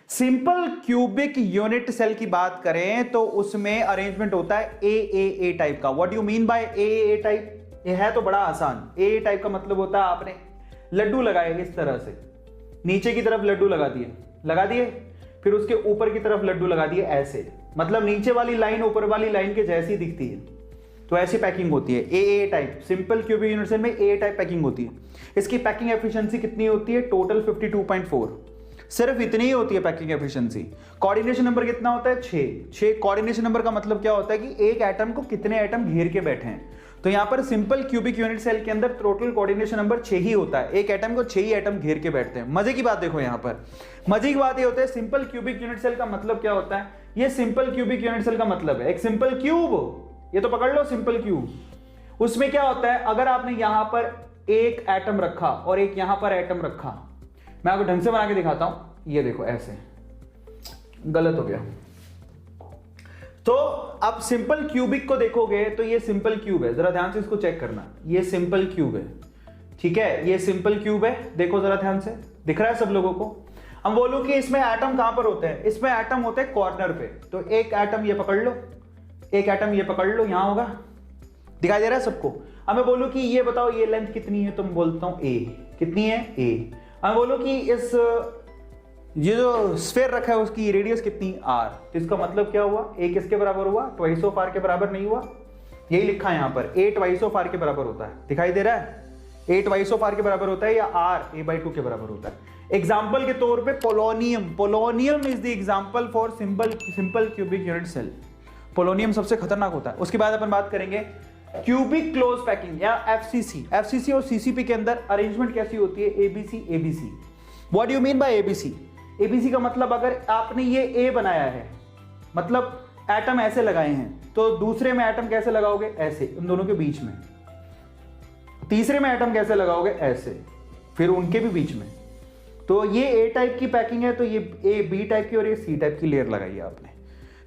Simple cubic unit cell की बात करें तो उसमें अरेंजमेंट होता है ए टाइप का। What you mean bye A type? ये है तो बड़ा आसान। ए टाइप का मतलब होता है आपने लड्डू लगाए इस तरह से, नीचे की तरफ लड्डू लगा दिए, फिर उसके ऊपर की तरफ लड्डू लगा दिए ऐसे, मतलब नीचे वाली लाइन ऊपर वाली लाइन के जैसी दिखती है, तो ऐसी पैकिंग होती है A type. Simple cubic unit cell में ए टाइप पैकिंग होती है। इसकी पैकिंग एफिशिएंसी कितनी होती है? टोटल 52.4, सिर्फ इतनी ही होती है पैकिंग एफिशिएंसी। कोऑर्डिनेशन नंबर कितना होता है? 6। कोऑर्डिनेशन नंबर का मतलब क्या होता है कि एक एटम को कितने एटम घेर के बैठे हैं। तो यहां पर सिंपल क्यूबिक यूनिट सेल के अंदर टोटल कोऑर्डिनेशन नंबर 6 ही होता है। एक एटम को 6 ही एटम घेर के बैठते हैं। मजे की बात देखो, यहां पर मजे की बात ये होता है सिंपल क्यूबिक यूनिट सेल का मतलब क्या होता है। ये सिंपल क्यूबिक यूनिट सेल का मतलब है एक सिंपल क्यूब, ये तो पकड़ लो सिंपल क्यूब। उसमें क्या होता है, अगर आपने यहां पर एक एटम रखा और एक यहां पर एटम रखा, मैं आपको ढंग से बना के दिखाता हूं, ये देखो ऐसे, गलत हो गया। तो अब सिंपल क्यूबिक को देखोगे तो ये सिंपल क्यूब है, जरा ध्यान से इसको चेक करना, ये सिंपल क्यूब है, ठीक है, ये सिंपल क्यूब है, देखो जरा ध्यान से, दिख रहा है सब लोगों को। हम बोलूं कि इसमें एटम कहां पर होते हैं, इसमें एटम होते हैं कॉर्नर पे, तो एक एटम ये पकड़ लो, एक एटम ये पकड़ लो, यहां होगा, दिखाई दे रहा है सबको। अब मैं बोलूं कि ये बताओ ये लेंथ कितनी है, तो मैं बोलता हूं ए, कितनी है ए। अब बोलो कि इस ये जो स्फीयर रखा है उसकी रेडियस कितनी, आर, तो इसका मतलब क्या हुआ, ए किसके बराबर हुआ, ट्वाइस ऑफ आर के बराबर नहीं हुआ, यही लिखा है यहां पर, ए ट्वाइस ऑफ आर के बराबर होता है, दिखाई दे रहा है, ए ट्वाइस ऑफ आर के बराबर होता है या आर a/2 के बराबर होता है। एग्जाम्पल के तौर पे polonium is the example for simple cubic unit cell. Polonium सबसे खतरनाक होता है। उसके बाद अपन बात करेंगे क्यूबिक क्लोज पैकिंग या एफसीसी और सीसीपी के अंदर अरेंजमेंट कैसी होती है, ABC. What do you mean by ABC का मतलब अगर आपने ये ए बनाया है, मतलब एटम ऐसे लगाए हैं, तो दूसरे में एटम कैसे लगाओगे, ऐसे, इन दोनों के बीच में। तीसरे में एटम कैसे लगाओगे, ऐसे, फिर उनके भी बीच में। तो ये ए टाइप की पैकिंग है, तो ये ए बी टाइप की और ये सी टाइप की लेयर लगाई है आपने,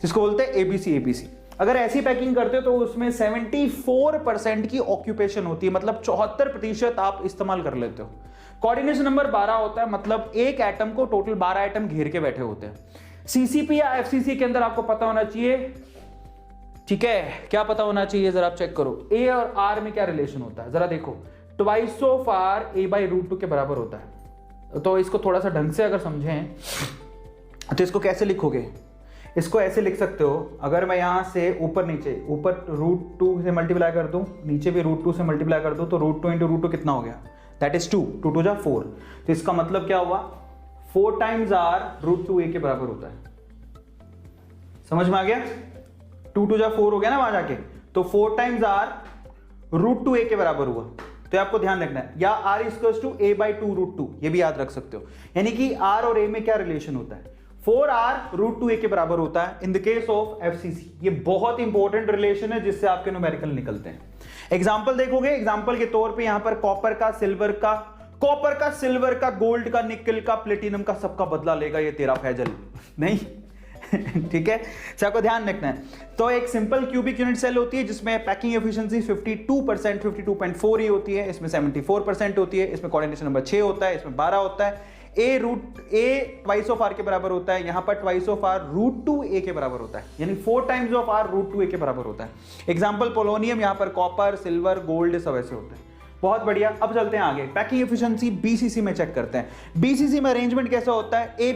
जिसको बोलते हैं एबीसी। अगर ऐसी पैकिंग करते हो तो उसमें 74% की ऑक्यूपेशन होती है, मतलब 74% आप इस्तेमाल कर लेते हो। कोऑर्डिनेशन नंबर 12 होता है, मतलब एक एटम को टोटल 12 एटम घेर के बैठे होते हैं। सीसीपी या एफसीसी के अंदर आपको पता होना चाहिए, ठीक है, क्या पता होना चाहिए, जरा आप चेक करो, ए और आर में क्या रिलेशन होता है, जरा देखो, ट्वाइस ऑफ आर a/√2 के बराबर होता है। तो इसको थोड़ा सा ढंग से अगर समझें तो इसको कैसे लिखोगे, इसको ऐसे लिख सकते हो, अगर मैं यहां से ऊपर नीचे, ऊपर √2 से मल्टीप्लाई कर दूं, नीचे भी √2 से मल्टीप्लाई कर दूं, तो √2 × √2 कितना हो गया, दैट इज 2, 2 2 जा 4। तो इसका मतलब क्या हुआ, 4 टाइम्स आर √2a के बराबर होता है। समझ में आ गया, 2 2 जा 4 हो गया ना वहां जाके, तो 4 टाइम्स आर √2a के बराबर हुआ। तो आपको ध्यान रखना है, या r = a/2√2, ये भी याद रख सकते हो। यानी कि r और a में क्या रिलेशन होता है, 4r √2a के बराबर होता है in the case of FCC. ये बहुत इंपॉर्टेंट रिलेशन है जिससे आपके न्यूमेरिकल निकलते हैं। एग्जांपल देखोगे, एग्जांपल के तौर पे यहां पर कॉपर का, सिल्वर का, गोल्ड का, निकल का, प्लेटिनम का, सबका बदला लेगा ये तेरा फैजल नहीं ठीक है, आपको ध्यान रखना है। तो एक सिंपल क्यूबिक यूनिट सेल होती है जिसमें पैकिंग एफिशिएंसी 52%, 52.4 ही होती है, इसमें 74% होती है, इसमें कोऑर्डिनेशन नंबर 6 होता है, इसमें 12 होता है, ए ट्वाइस ऑफ आर के बराबर होता है, यहां पर ट्वाइस ऑफ आर √2a के बराबर होता है, यानी 4 टाइम्स ऑफ आर √2a के बराबर होता है। एग्जांपल पोलोनियम, यहां पर कॉपर, सिल्वर, गोल्ड सब ऐसे होते हैं। बहुत बढ़िया, अब चलते हैं आगे, पैकिंग एफिशिएंसी बीसीसी में चेक करते हैं। बीसीसी में अरेंजमेंट कैसा होता है, ए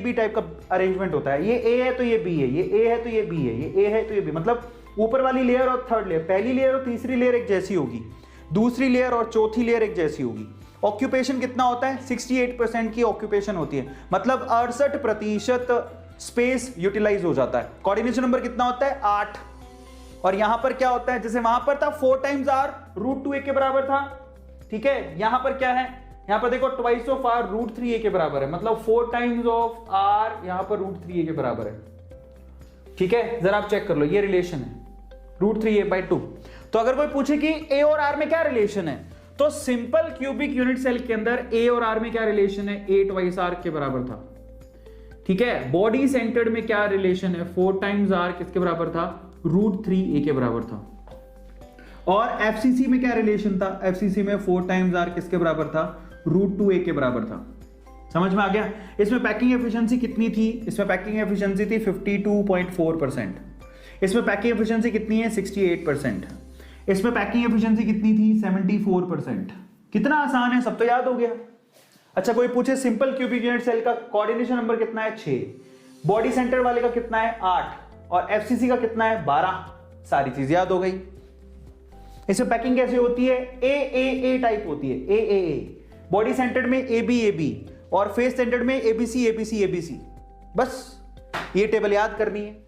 बी टाइप का अरेंजमेंट होता है। ये ए है तो ये बी है, ये ए है तो ये बी है, ये ए है तो ये बी, मतलब ऊपर वाली लेयर और थर्ड लेयर, पहली लेयर और तीसरी लेयर एक जैसी होगी, दूसरी लेयर और चौथी लेयर एक जैसी होगी। ऑक्यूपेशन कितना होता है, 68% की ऑक्यूपेशन होती है, मतलब 68% स्पेस यूटिलाइज हो जाता है। कोऑर्डिनेशन नंबर कितना होता है, 8। और यहां पर क्या होता है, जैसे वहां पर था 4 टाइम्स आर √2a के बराबर था, ठीक है, यहां पर क्या है, यहां पर देखो ट्वाइस ऑफ आर √3a के बराबर है, मतलब 4 टाइम्स ऑफ आर यहां पर √3a के बराबर है, ठीक है, जरा आप चेक कर लो, ये रिलेशन है √3a/2। तो अगर कोई पूछे कि ए और आर में क्या रिलेशन है, तो सिंपल क्यूबिक यूनिट सेल के अंदर ए और आर में क्या रिलेशन है, ए ट्वाइस आर के बराबर था, ठीक है। बॉडी सेंटर्ड में क्या रिलेशन है, 4 टाइम्स आर किसके बराबर था, √3a के बराबर था। और एफसीसी में क्या रिलेशन था, एफसीसी में 4 टाइम्स आर किसके बराबर था, √2a के बराबर था। समझ में आ गया? इसमें पैकिंग एफिशिएंसी कितनी थी? इसमें पैकिंग एफिशिएंसी थी 52.4%। इसमें पैकिंग एफिशिएंसी कितनी है? 68%। इसमें पैकिंग एफिशिएंसी कितनी थी? 74%। कितना आसान है, सब तो याद हो गया। अच्छा, कोई पूछे सिंपल क्यूबिक यूनिट सेल का कोऑर्डिनेशन नंबर कितना है? 6। बॉडी सेंटर वाले का कितना है? 8। और एफसीसी का कितना है? 12। सारी चीज याद हो गई। इसमें पैकिंग कैसे होती है? ए टाइप होती है। ए बॉडी सेंटर्ड में ए बी और फेस सेंटर्ड में एबीसी। बस ये टेबल याद करनी है।